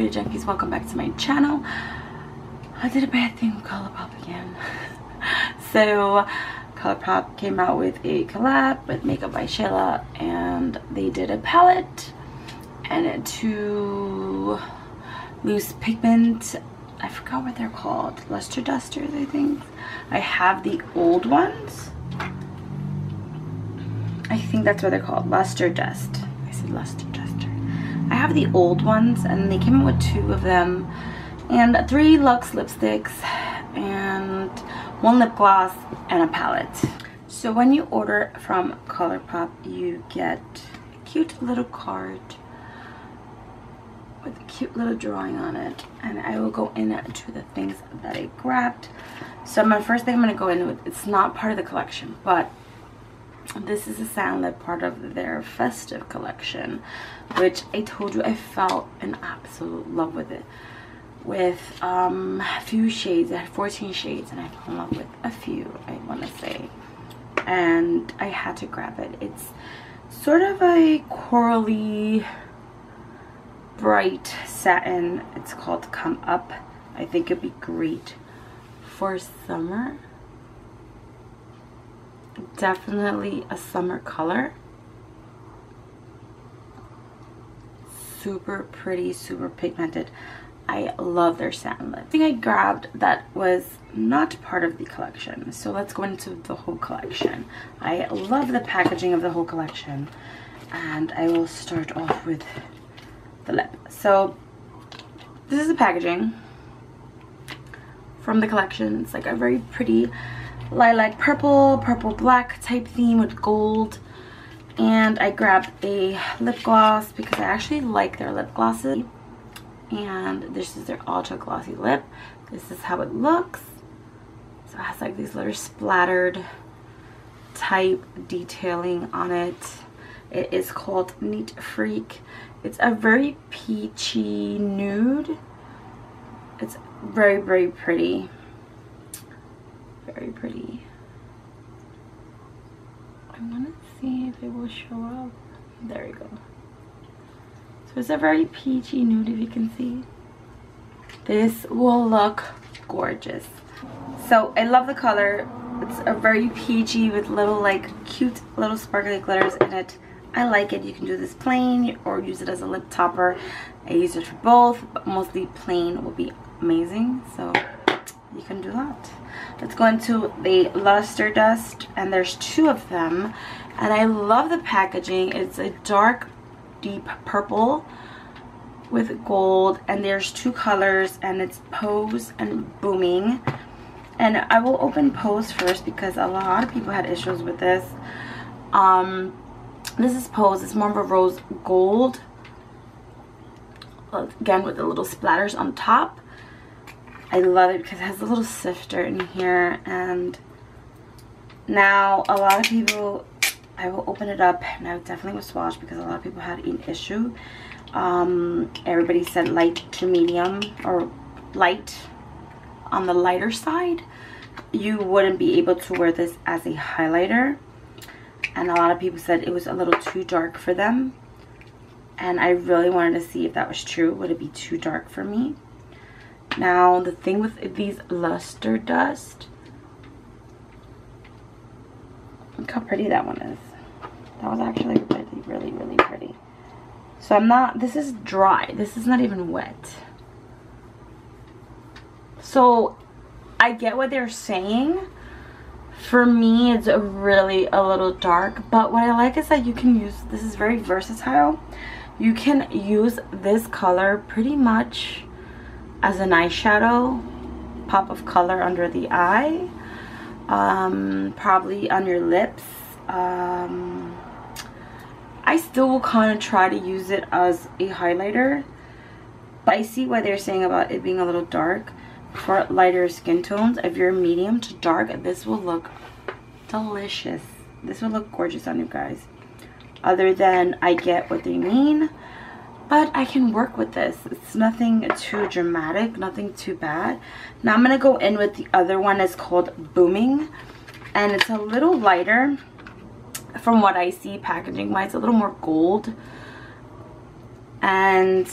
Beauty Junkies, welcome back to my channel. I did a bad thing with Colourpop again. So Colourpop came out with a collab with Makeup by Shayla, and they did a palette and two loose pigment, I forgot what they're called, luster dusters I think. I have the old ones, I think that's what they're called, luster dust. I said luster duster. I have the old ones, and they came out with two of them, and 3 Luxe lipsticks, and 1 lip gloss, and a palette. So when you order from Colourpop, you get a cute little card with a cute little drawing on it, and I will go into the things that I grabbed. So my first thing I'm going to go in with, it's not part of the collection, but this is a satin lip, part of their festive collection, which I told you I fell in absolute love with it. With a few shades, I had 14 shades, and I fell in love with a few, I want to say, and I had to grab it. It's sort of a corally bright satin. It's called Come Up. I think it'd be great for summer. Definitely a summer color. Super pretty, super pigmented. I love their satin lip. I think I grabbed that was not part of the collection, so let's go into the whole collection. I love the packaging of the whole collection, and I will start off with the lip. So this is the packaging from the collection. It's like a very pretty lilac purple black type theme with gold, and I grabbed a lip gloss because I actually like their lip glosses, and this is their ultra glossy lip. This is how it looks. So it has like these little splattered type detailing on it. It is called Neat Freak. It's a very peachy nude. It's very, very pretty. Very pretty. I want to see if it will show up. There we go. So it's a very peachy nude, if you can see. This will look gorgeous. So I love the color. It's a very peachy with little like cute little sparkly glitters in it. I like it. You can do this plain or use it as a lip topper. I use it for both, but mostly plain will be amazing. So you can do that. Let's go into the luster dust, and there's 2 of them, and I love the packaging. It's a dark deep purple with gold, and there's 2 colors, and it's Pose and Booming. And I will open Pose first because a lot of people had issues with this. This is Pose. It's more of a rose gold, again with the little splatters on top. I love it because it has a little sifter in here, and now a lot of people, I will open it up, and I definitely will swatch because a lot of people had an issue. Everybody said light to medium, or light on the lighter side. You wouldn't be able to wear this as a highlighter, and a lot of people said it was a little too dark for them, and I really wanted to see if that was true. Would it be too dark for me? Now the thing with these luster dust, look how pretty that one is. That was actually really, really pretty. So I'm not, this is dry, this is not even wet. So I get what they're saying. For me, it's really a little dark, but what I like is that you can use, this is very versatile. You can use this color pretty much as an eyeshadow, pop of color under the eye, probably on your lips. I still will kind of try to use it as a highlighter, but I see what they're saying about it being a little dark. For lighter skin tones, if you're medium to dark, this will look delicious. This will look gorgeous on you guys. Other than, I get what they mean, but I can work with this. It's nothing too dramatic, nothing too bad. Now I'm going to go in with the other one. It's called Booming, and it's a little lighter from what I see packaging wise, a little more gold, and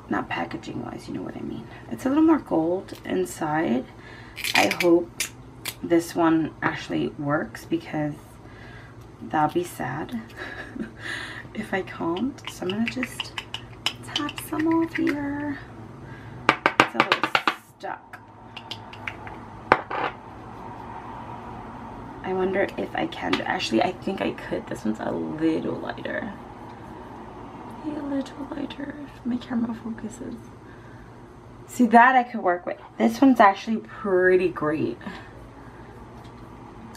not packaging wise, you know what I mean. It's a little more gold inside. I hope this one actually works, because that'd be sad if I can't. So I'm gonna just tap some off here. It's a little stuck. I wonder if I can. Actually, I think I could. This one's a little lighter. A little lighter if my camera focuses. See, that I could work with. This one's actually pretty great.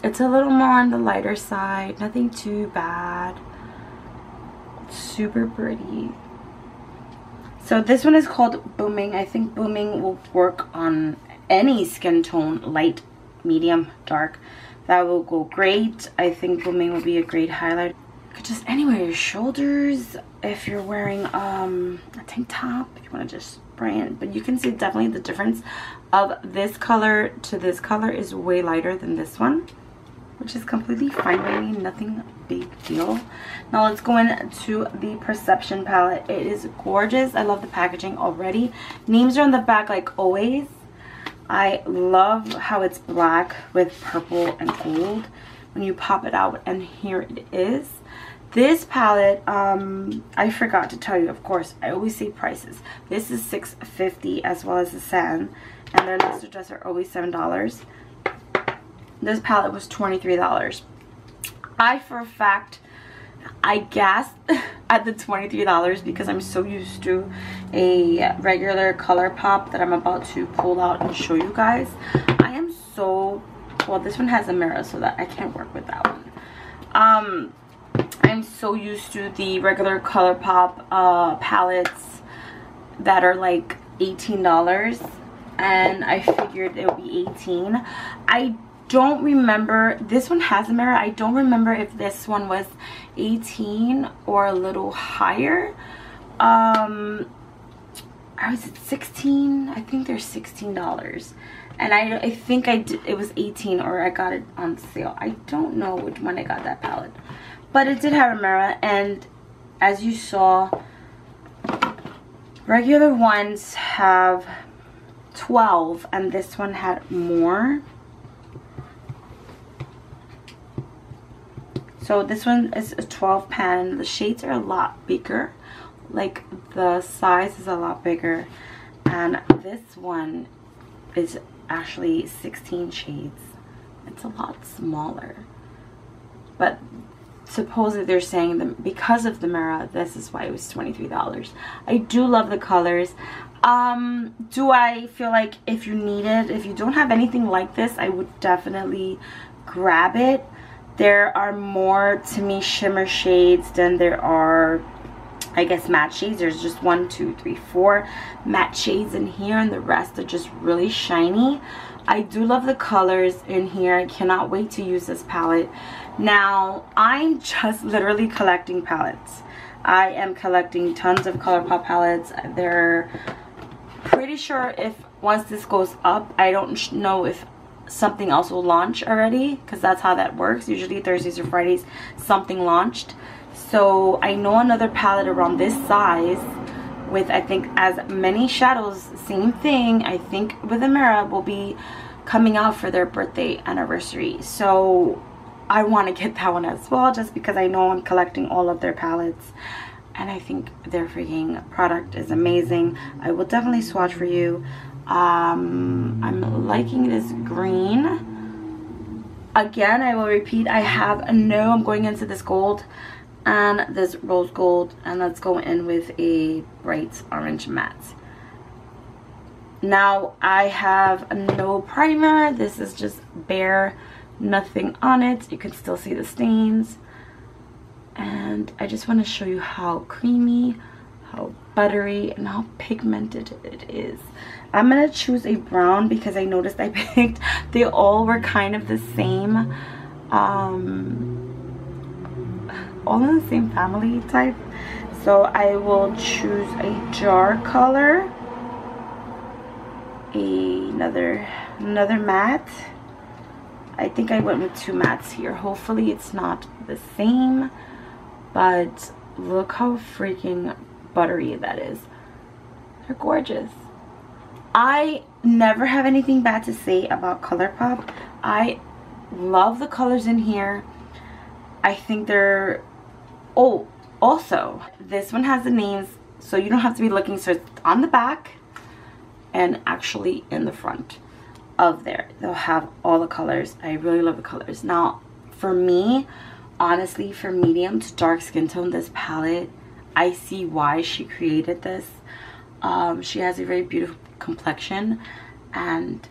It's a little more on the lighter side. Nothing too bad. Super pretty. So this one is called Booming. I think Booming will work on any skin tone, light, medium, dark. That will go great. I think Booming will be a great highlight. Just anywhere, your shoulders, if you're wearing a tank top, if you want to just spray it. But you can see definitely the difference of this color to this color is way lighter than this one, which is completely fine by me. Nothing big deal. Now let's go into the Perception palette. It is gorgeous. I love the packaging already. Names are on the back like always. I love how it's black with purple and gold when you pop it out, and here it is. This palette, I forgot to tell you, of course, I always say prices. This is $6.50 as well as the satin, and their luster dress are always $7. This palette was $23. I, for a fact, I gasped at the $23 because I'm so used to a regular Colourpop that I'm about to pull out and show you guys. I am so, well, this one has a mirror so that I can't work with that one. I'm so used to the regular Colourpop palettes that are like $18, and I figured it would be $18. I don't remember, this one has a mirror. I don't remember if this one was 18 or a little higher. I was at 16. I think they're $16, and I think it was 18, or I got it on sale. I don't know which one I got that palette, but it did have a mirror. And as you saw, regular ones have 12 and this one had more. So this one is a 12 pan. The shades are a lot bigger, like the size is a lot bigger, and this one is actually 16 shades. It's a lot smaller, but supposedly they're saying that because of the mirror, this is why it was $23. I do love the colors. Do I feel like if you need it, if you don't have anything like this, I would definitely grab it. There are more, to me, shimmer shades than there are, I guess, matte shades. There's just 1, 2, 3, 4 matte shades in here, and the rest are just really shiny. I do love the colors in here. I cannot wait to use this palette. Now, I'm just literally collecting palettes. I am collecting tons of Colourpop palettes. They're pretty sure if once this goes up, I don't know if something else will launch already, because that's how that works. Usually Thursdays or Fridays something launched. So I know another palette around this size with, I think, as many shadows, same thing, I think with a mirror, will be coming out for their birthday anniversary. So I want to get that one as well, just because I know I'm collecting all of their palettes, and I think their freaking product is amazing. I will definitely swatch for you. I'm liking this green. Again, I will repeat, I'm going into this gold and this rose gold, and let's go in with a bright orange matte. Now I have no primer. This is just bare, nothing on it. You can still see the stains, and I just want to show you how creamy, how buttery, and how pigmented it is. I'm gonna choose a brown because I noticed I picked, they all were kind of the same, all in the same family type. So I will choose a jar color, another matte. I think I went with 2 mattes here. Hopefully it's not the same, but look how freaking buttery that is. They're gorgeous. I never have anything bad to say about Colourpop. I love the colors in here. I think they're... Oh, also, this one has the names, so you don't have to be looking. So it's on the back and actually in the front of there. They'll have all the colors. I really love the colors. Now, for me, honestly, for medium to dark skin tone, this palette, I see why she created this. She has a very beautiful complexion, and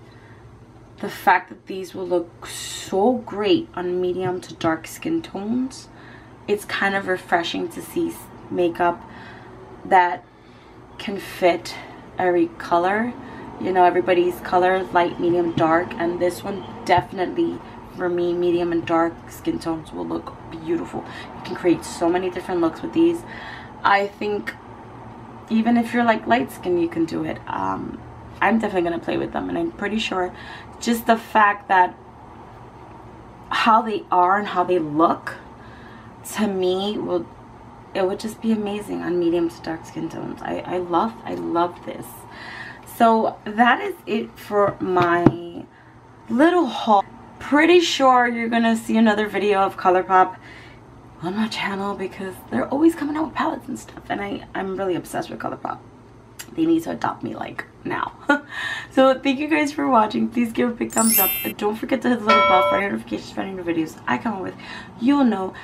the fact that these will look so great on medium to dark skin tones, it's kind of refreshing to see makeup that can fit every color. You know, everybody's color is light, medium, dark, and this one definitely, for me, medium and dark skin tones will look beautiful. You can create so many different looks with these. I think even if you're like light skin, you can do it. I'm definitely gonna play with them, and I'm pretty sure just the fact that how they are and how they look, to me, it would just be amazing on medium to dark skin tones. I love this. So that is it for my little haul. Pretty sure you're gonna see another video of Colourpop on my channel, because they're always coming out with palettes and stuff, and I'm really obsessed with Colourpop. They need to adopt me like now. So thank you guys for watching. Please give a big thumbs up. Don't forget to hit the little bell for notifications for any new videos I come up with. You'll know.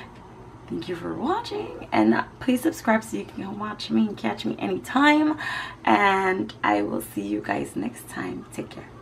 Thank you for watching, and please subscribe so you can watch me and catch me anytime, and I will see you guys next time. Take care.